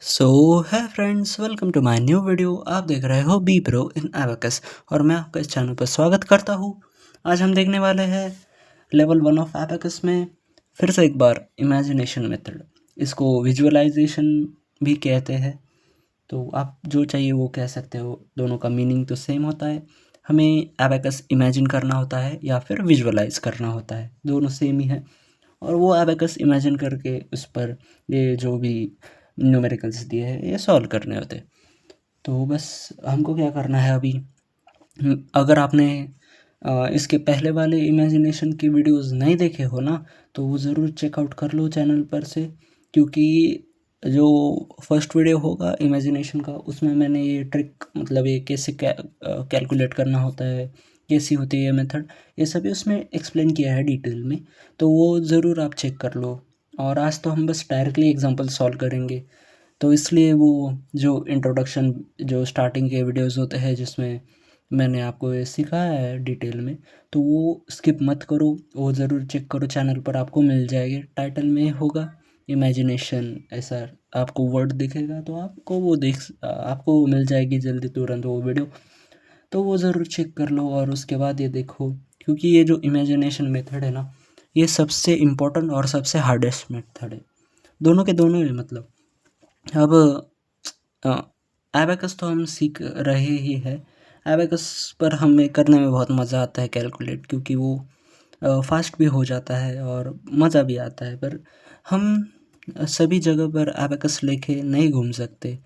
सो है friends, welcome to my new video. आप देख रहे हो बी प्रो इन एबेकस और मैं आपका इस चैनल पर स्वागत करता हूँ। आज हम देखने वाले हैं लेवल 1 ऑफ एबेकस में फिर से एक बार इमेजिनेशन मेथड। इसको विजुअलाइजेशन भी कहते हैं, तो आप जो चाहिए वो कह सकते हो। दोनों का मीनिंग तो सेम होता है। हमें एबेकस इमेजिन करना होता है या फिर विजुअलाइज करना होता है, दोनों सेम ही है। और वो एबेकस इमेजिन करके उस पर ये जो भी न्यूमेरिकल्स दिए हैं ये सॉल्व करने होते हैं। तो बस हमको क्या करना है अभी। अगर आपने इसके पहले वाले इमेजिनेशन की वीडियोस नहीं देखे हो ना, तो वो ज़रूर चेकआउट कर लो चैनल पर से, क्योंकि जो फर्स्ट वीडियो होगा इमेजिनेशन का उसमें मैंने ये ट्रिक, मतलब ये कैसे कैलकुलेट करना होता है, कैसी होती है ये मेथड, ये सभी उसमें एक्सप्लेन किया है डिटेल में। तो वो ज़रूर आप चेक कर लो। और आज तो हम बस डायरेक्टली एग्जांपल सॉल्व करेंगे, तो इसलिए वो जो इंट्रोडक्शन, जो स्टार्टिंग के वीडियोस होते हैं जिसमें मैंने आपको ये सिखाया है डिटेल में, तो वो स्किप मत करो, वो ज़रूर चेक करो। चैनल पर आपको मिल जाएगी, टाइटल में होगा इमेजिनेशन, ऐसा आपको वर्ड दिखेगा, तो आपको वो आपको मिल जाएगी जल्दी तुरंत वो वीडियो। तो वो ज़रूर चेक कर लो और उसके बाद ये देखो, क्योंकि ये जो इमेजिनेशन मेथड है ना, ये सबसे इम्पोर्टेंट और सबसे हार्डेस्ट मेथड है, दोनों के दोनों ही। मतलब अब एबेकस तो हम सीख रहे ही है। एबेकस पर हमें करने में बहुत मज़ा आता है कैलकुलेट, क्योंकि वो फास्ट भी हो जाता है और मज़ा भी आता है। पर हम सभी जगह पर एबेकस लेके नहीं घूम सकते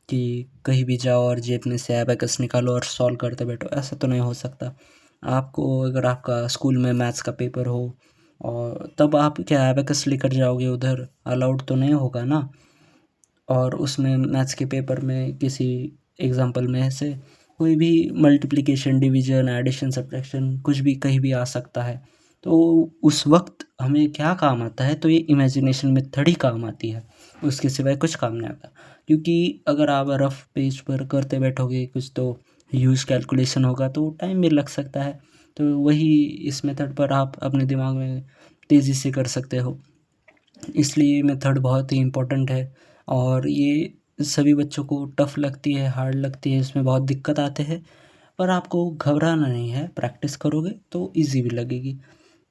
कि कहीं भी जाओ और जेब में से एबेकस निकालो और सॉल्व करते बैठो, ऐसा तो नहीं हो सकता। आपको अगर आपका स्कूल में मैथ्स का पेपर हो और तब आप क्या एबेकस लेकर जाओगे उधर, अलाउड तो नहीं होगा ना। और उसमें मैथ्स के पेपर में किसी एग्जांपल में से कोई भी मल्टीप्लिकेशन, डिवीजन, एडिशन, सब्ट्रैक्शन कुछ भी कहीं भी आ सकता है। तो उस वक्त हमें क्या काम आता है, तो ये इमेजिनेशन मेथड ही काम आती है, उसके सिवाय कुछ काम नहीं आता। क्योंकि अगर आप रफ पेज पर करते बैठोगे कुछ, तो ह्यूज कैलकुलेशन होगा तो टाइम भी लग सकता है। तो वही इस मेथड पर आप अपने दिमाग में तेज़ी से कर सकते हो, इसलिए ये मेथड बहुत ही इम्पोर्टेंट है। और ये सभी बच्चों को टफ़ लगती है, हार्ड लगती है, इसमें बहुत दिक्कत आते हैं। पर आपको घबराना नहीं है, प्रैक्टिस करोगे तो ईज़ी भी लगेगी।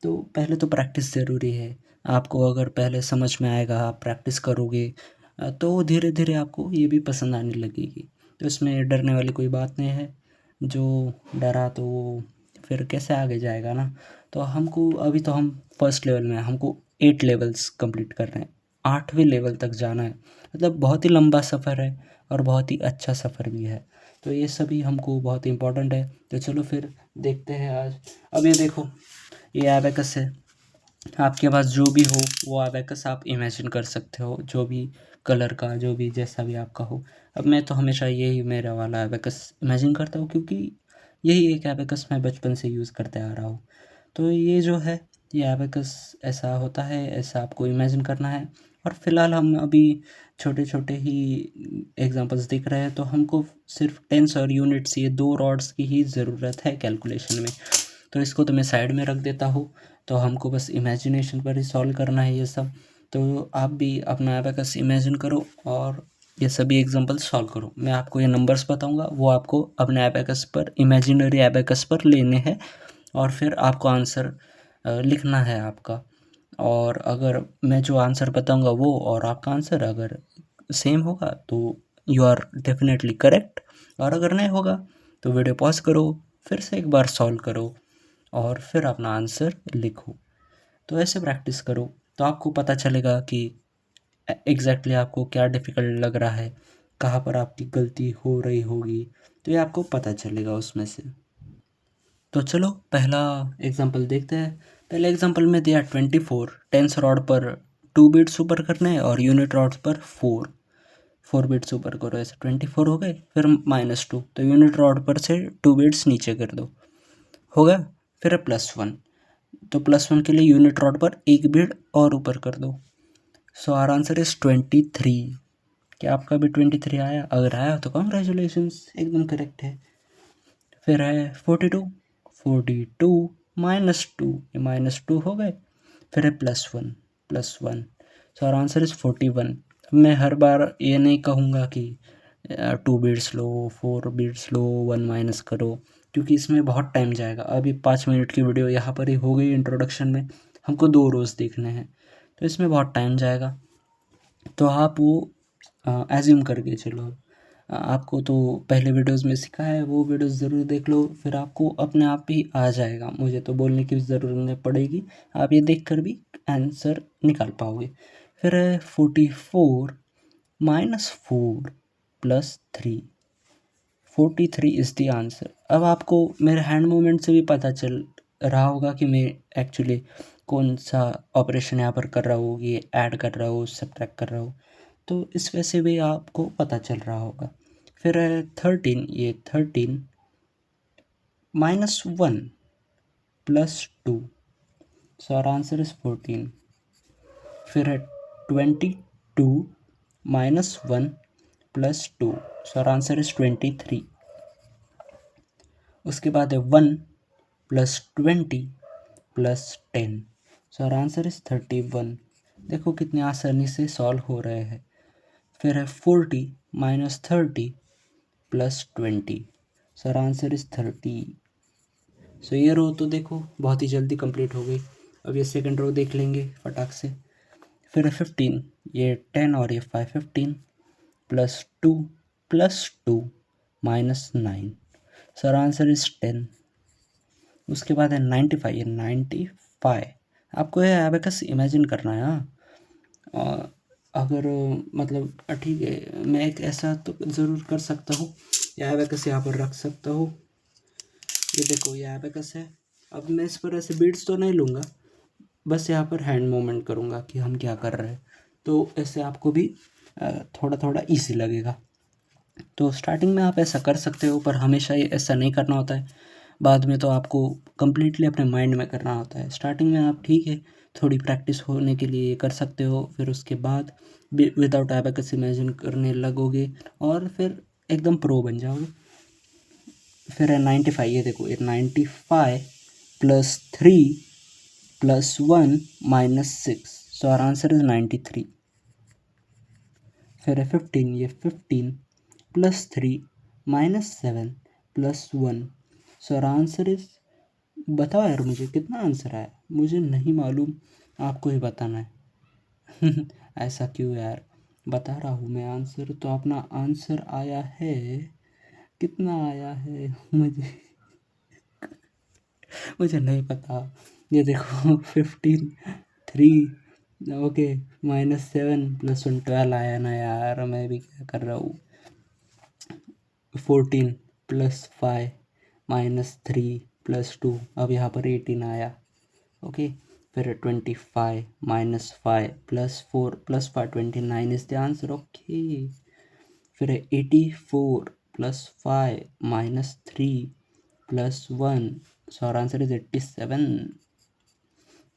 तो पहले तो प्रैक्टिस ज़रूरी है। आपको अगर पहले समझ में आएगा, आप प्रैक्टिस करोगे, तो धीरे धीरे आपको ये भी पसंद आने लगेगी। तो इसमें डरने वाली कोई बात नहीं है। जो डरा तो वो फिर कैसे आगे जाएगा ना। तो हमको अभी तो हम फर्स्ट लेवल में हैं, हमको 8 लेवल्स कंप्लीट करने हैं, 8वें लेवल तक जाना है। मतलब बहुत ही लंबा सफ़र है और बहुत ही अच्छा सफ़र भी है। तो ये सभी हमको बहुत ही इम्पोर्टेंट है। तो चलो फिर देखते हैं आज। अब ये देखो, ये एबेकस है। आपके पास जो भी हो वो एबेकस आप इमेजिन कर सकते हो, जो भी कलर का, जो भी जैसा भी आपका हो। अब मैं तो हमेशा यही मेरा वाला एबेकस इमेजिन करता हूँ, क्योंकि यही एक एबेकस मैं बचपन से यूज़ करते आ रहा हूँ। तो ये जो है, ये एबेकस ऐसा होता है, ऐसा आपको इमेजिन करना है। और फिलहाल हम अभी छोटे छोटे ही एग्जांपल्स देख रहे हैं, तो हमको सिर्फ टेंस और यूनिट्स, ये दो रॉड्स की ही ज़रूरत है कैलकुलेशन में। तो इसको तो मैं साइड में रख देता हूँ। तो हमको बस इमेजिनेशन पर ही सॉल्व करना है ये सब। तो आप भी अपना एबेकस इमेजिन करो और ये सभी एग्जांपल सॉल्व करो। मैं आपको ये नंबर्स बताऊंगा, वो आपको अपने एबेकस पर, इमेजिनरी एबेकस पर लेने हैं और फिर आपको आंसर लिखना है आपका। और अगर मैं जो आंसर बताऊंगा वो और आपका आंसर अगर सेम होगा तो यू आर डेफिनेटली करेक्ट। और अगर नहीं होगा तो वीडियो पॉज करो, फिर से एक बार सॉल्व करो और फिर अपना आंसर लिखो। तो ऐसे प्रैक्टिस करो, तो आपको पता चलेगा कि एग्जैक्टली आपको क्या डिफ़िकल्ट लग रहा है, कहाँ पर आपकी गलती हो रही होगी। तो ये आपको पता चलेगा उसमें से। तो चलो पहला एग्जांपल देखते हैं। पहले एग्जांपल में दिया 24 टेंस रॉड पर 2 बिट्स ऊपर करने हैं और यूनिट रॉड पर 4 बिट्स ऊपर करो। ऐसे 24 हो गए, फिर -2, तो यूनिट रॉड पर से 2 बिट्स नीचे कर दो, हो गया। फिर +1, तो +1 के लिए यूनिट रॉड पर एक बिट और ऊपर कर दो। So our answer is 23। क्या आपका भी 23 आया? अगर आया तो कॉन्ग्रेचुलेशंस, एकदम करेक्ट है। फिर है 42, 42 -2, ये -2 हो गए। फिर है +1, +1, सो आवर आंसर इज 41। मैं हर बार ये नहीं कहूँगा कि 2 बीट्स लो, 4 बीट्स लो, 1 माइनस करो, क्योंकि इसमें बहुत टाइम जाएगा। अभी 5 मिनट की वीडियो यहाँ पर ही हो गई इंट्रोडक्शन में, हमको 2 रोज़ देखने हैं, तो इसमें बहुत टाइम जाएगा। तो आप वो एज्यूम करके चलो। आपको तो पहले वीडियोस में सिखाया है, वो वीडियोस ज़रूर देख लो, फिर आपको अपने आप ही आ जाएगा। मुझे तो बोलने की ज़रूरत नहीं पड़ेगी, आप ये देख कर भी आंसर निकाल पाओगे। फिर है 44 minus 4 plus 3, 43 is the answer. अब आपको मेरे हैंड मूवमेंट से भी पता चल रहा होगा कि मैं एक्चुअली कौन सा ऑपरेशन यहाँ पर कर रहा हूँ, ये ऐड कर रहा हूँ, सब्ट्रैक्ट कर रहा हूँ, तो इस वजह से भी आपको पता चल रहा होगा। फिर है 13, ये 13 minus 1 plus 2, so our answer is 14। फिर है 22 minus 1 plus 2, so our answer is 23। उसके बाद है 1 plus 20 plus 10, so our answer is 31। देखो कितने आसानी से सॉल्व हो रहे हैं। फिर है 40 minus 30 plus 20, so our answer is 30। So ये रो तो देखो बहुत ही जल्दी कंप्लीट हो गई। अब ये सेकंड रो देख लेंगे फटाक से। फिर है 15, ये 10 और ये 5, 15 plus 2 minus 9, so our answer is 10। उसके बाद है 95, ये 95। आपको ये एबेकस इमेजिन करना है। हाँ, अगर मतलब ठीक है, मैं एक ऐसा तो ज़रूर कर सकता हूँ, ये एबेकस यहाँ पर रख सकता हूँ। ये देखो ये एबेकस है। अब मैं इस पर ऐसे बीट्स तो नहीं लूँगा, बस यहाँ पर हैंड मूवमेंट करूँगा कि हम क्या कर रहे हैं, तो ऐसे आपको भी थोड़ा थोड़ा ईजी लगेगा। तो स्टार्टिंग में आप ऐसा कर सकते हो, पर हमेशा ये ऐसा नहीं करना होता है। बाद में तो आपको कम्प्लीटली अपने माइंड में करना होता है। स्टार्टिंग में आप ठीक है, थोड़ी प्रैक्टिस होने के लिए ये कर सकते हो, फिर उसके बाद विदाउट एबेकस इमेजिन करने लगोगे और फिर एकदम प्रो बन जाओगे। फिर है 95, ये देखो ये 95 plus 3 plus 1 minus 6, so our answer is 93। फिर है 15, ये 15 plus 3 minus 7 plus 1, so our answer is, बताओ यार मुझे कितना आंसर आया, मुझे नहीं मालूम, आपको ही बताना है। ऐसा क्यों यार, बता रहा हूँ मैं आंसर, तो अपना आंसर आया है, कितना आया है मुझे नहीं पता। ये देखो 15 3 ओके माइनस 7 प्लस 1 12 आया ना यार, मैं भी क्या कर रहा हूँ। 14 प्लस 5 माइनस 3 प्लस 2, अब यहाँ पर 18 आया। ओके फिर 25 minus 5 plus 4 plus 5, 29 is the answer. Okay फिर 84 plus 5 minus 3 plus 1, so our answer is 87।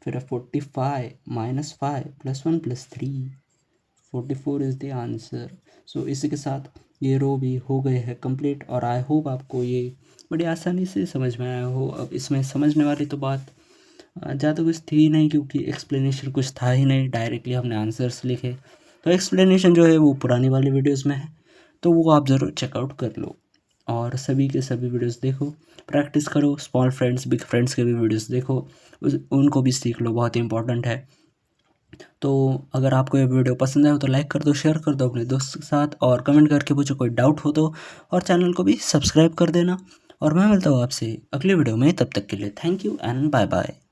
फिर 45 minus 5 plus 1 plus 3, 44 is the answer. So इसी के साथ ये रो भी हो गए हैं कंप्लीट, और आई होप आपको ये बड़ी आसानी से समझ में आया हो। अब इसमें समझने वाली तो बात ज़्यादा कुछ थी नहीं, क्योंकि एक्सप्लेनेशन कुछ था ही नहीं, डायरेक्टली हमने आंसर्स लिखे। तो एक्सप्लेनेशन जो है वो पुरानी वाली वीडियोस में है, तो वो आप ज़रूर चेकआउट कर लो और सभी के सभी वीडियोस देखो, प्रैक्टिस करो। स्मॉल फ्रेंड्स बिग फ्रेंड्स के भी वीडियोस देखो, उनको भी सीख लो, बहुत ही इंपॉर्टेंट है। तो अगर आपको ये वीडियो पसंद आए हो तो लाइक कर दो, शेयर कर दो अपने दोस्त के साथ, और कमेंट करके पूछो कोई डाउट हो तो, और चैनल को भी सब्सक्राइब कर देना। और मैं मिलता हूँ आपसे अगले वीडियो में, तब तक के लिए thank you and bye bye.